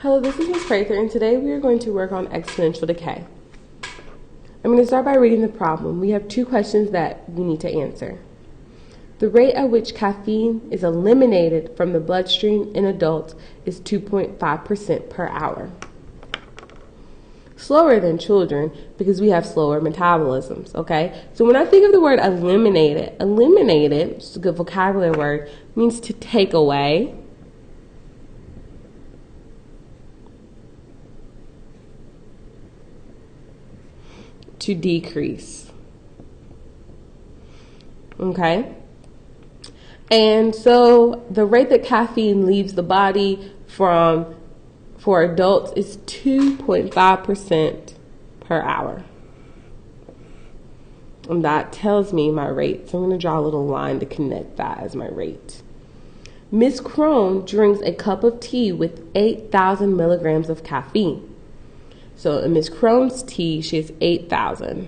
Hello, this is Ms. Prather, and today we are going to work on exponential decay. I'm going to start by reading the problem. We have two questions that we need to answer. The rate at which caffeine is eliminated from the bloodstream in adults is 2.5% per hour. Slower than children because we have slower metabolisms, okay? So when I think of the word eliminated, which is a good vocabulary word, means to take away, to decrease, okay? And so the rate that caffeine leaves the body for adults is 2.5% per hour. And that tells me my rate. So I'm going to draw a little line to connect that as my rate. Miss Crone drinks a cup of tea with 8,000 milligrams of caffeine. So in Miss Crone's tea, she has 8,000.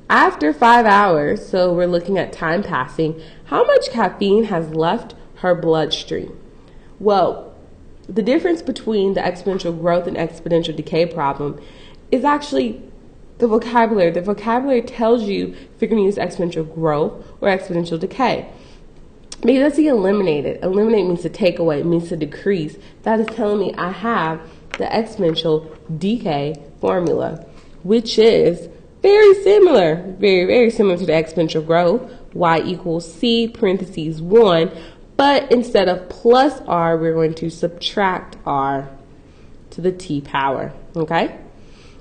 After 5 hours, so we're looking at time passing, how much caffeine has left her bloodstream? Well, the difference between the exponential growth and exponential decay problem is actually the vocabulary. The vocabulary tells you if you're going to use exponential growth or exponential decay. Maybe that's the eliminated. Eliminate means to take away, it means to decrease. That is telling me I have the exponential decay formula, which is very similar, very similar to the exponential growth. Y equals C parentheses 1, but instead of plus R, we're going to subtract R to the T power, okay?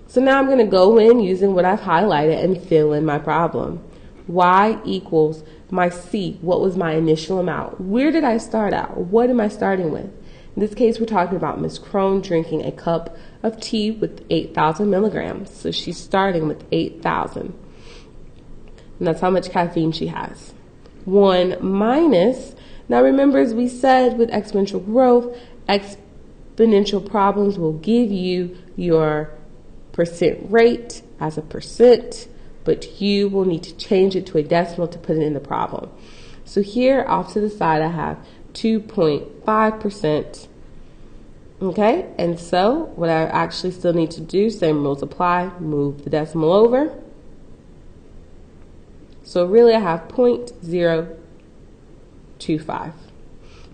So now I'm going to go in using what I've highlighted and fill in my problem. Y equals my C. What was my initial amount? Where did I start out? What am I starting with? In this case, we're talking about Miss Crone drinking a cup of tea with 8,000 milligrams. So she's starting with 8,000. And that's how much caffeine she has. 1 minus, now remember, as we said with exponential growth, exponential problems will give you your percent rate as a percent, but you will need to change it to a decimal to put it in the problem. So here off to the side I have 2.5%, okay? And so what I actually still need to do, same rules apply, move the decimal over. So really I have 0.025. So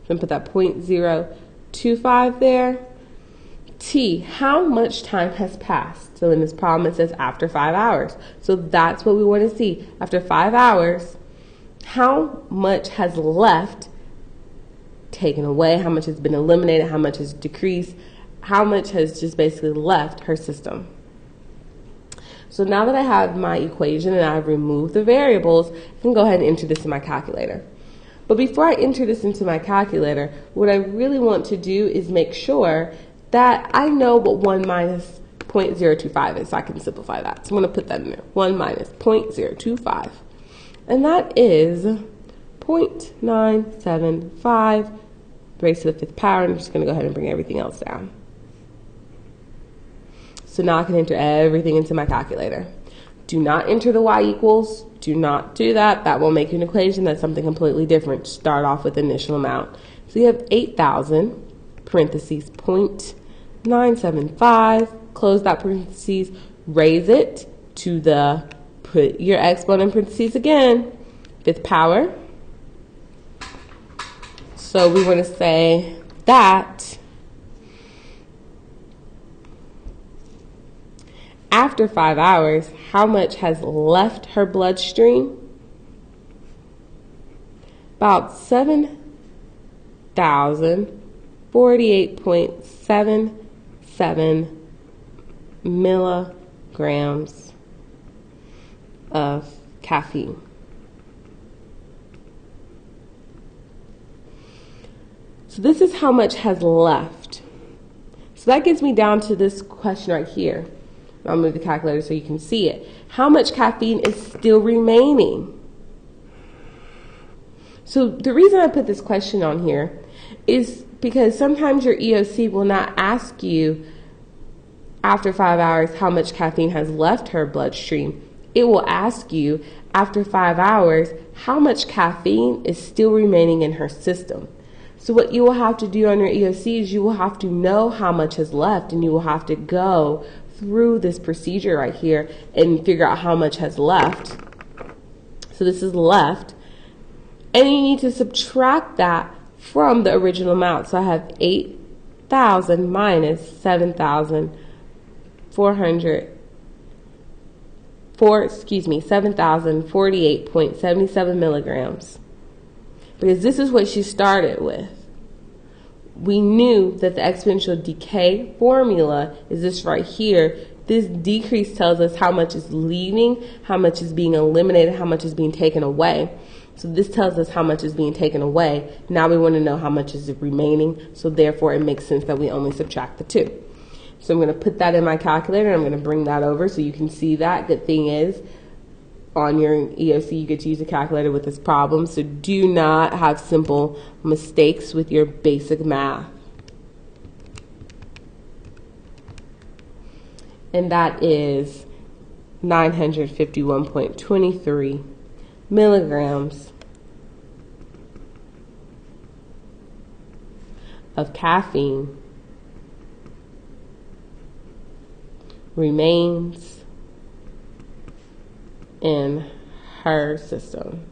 I'm put that 0.025 there. T, how much time has passed? So in this problem it says after 5 hours. So that's what we want to see. After 5 hours, how much has left, taken away, how much has been eliminated, how much has decreased, how much has just basically left her system. So now that I have my equation and I've removed the variables, I can go ahead and enter this in my calculator. But before I enter this into my calculator, what I really want to do is make sure that I know what 1 minus 0.025 is, so I can simplify that. So I'm going to put that in there. 1 minus 0.025. And that is 0.975 raised to the 5th power. And I'm just going to go ahead and bring everything else down. So now I can enter everything into my calculator. Do not enter the y equals. Do not do that. That will make you an equation. That's something completely different. Start off with the initial amount. So you have 8,000, parentheses, 0.975, close that parentheses, raise it to the, put your exponent in parentheses again, 5th power. So we want to say that after 5 hours, how much has left her bloodstream? About 7,048.77 milligrams of caffeine. So this is how much has left. So that gets me down to this question right here. I'll move the calculator so you can see it. How much caffeine is still remaining? So the reason I put this question on here is because sometimes your EOC will not ask you after 5 hours how much caffeine has left her bloodstream. It will ask you after 5 hours how much caffeine is still remaining in her system. So what you will have to do on your EOC is you will have to know how much is left, and you will have to go through this procedure right here and figure out how much has left. So this is left, and you need to subtract that from the original amount. So I have 8,000 minus 7,048.77 milligrams. Because this is what she started with. We knew that the exponential decay formula is this right here. This decrease tells us how much is leaving, how much is being eliminated, how much is being taken away. So this tells us how much is being taken away. Now we want to know how much is remaining. So therefore it makes sense that we only subtract the 2. So I'm going to put that in my calculator, and I'm going to bring that over so you can see that. Good thing is, on your EOC, you get to use a calculator with this problem, so do not have simple mistakes with your basic math. And that is 951.23 milligrams of caffeine remains in her system.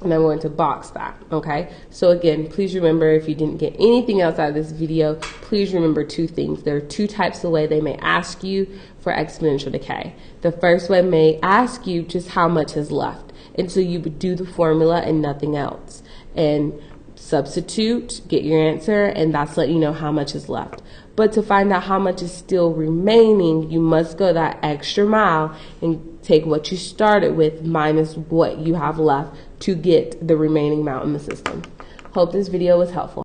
And I'm going to box that, okay? So again, please remember, if you didn't get anything else out of this video, please remember 2 things. There are 2 types of way they may ask you for exponential decay. The first way may ask you just how much is left. And so you would do the formula and nothing else. And substitute, get your answer, and that's let you know how much is left. But to find out how much is still remaining, you must go that extra mile and take what you started with minus what you have left to get the remaining amount in the system. Hope this video was helpful.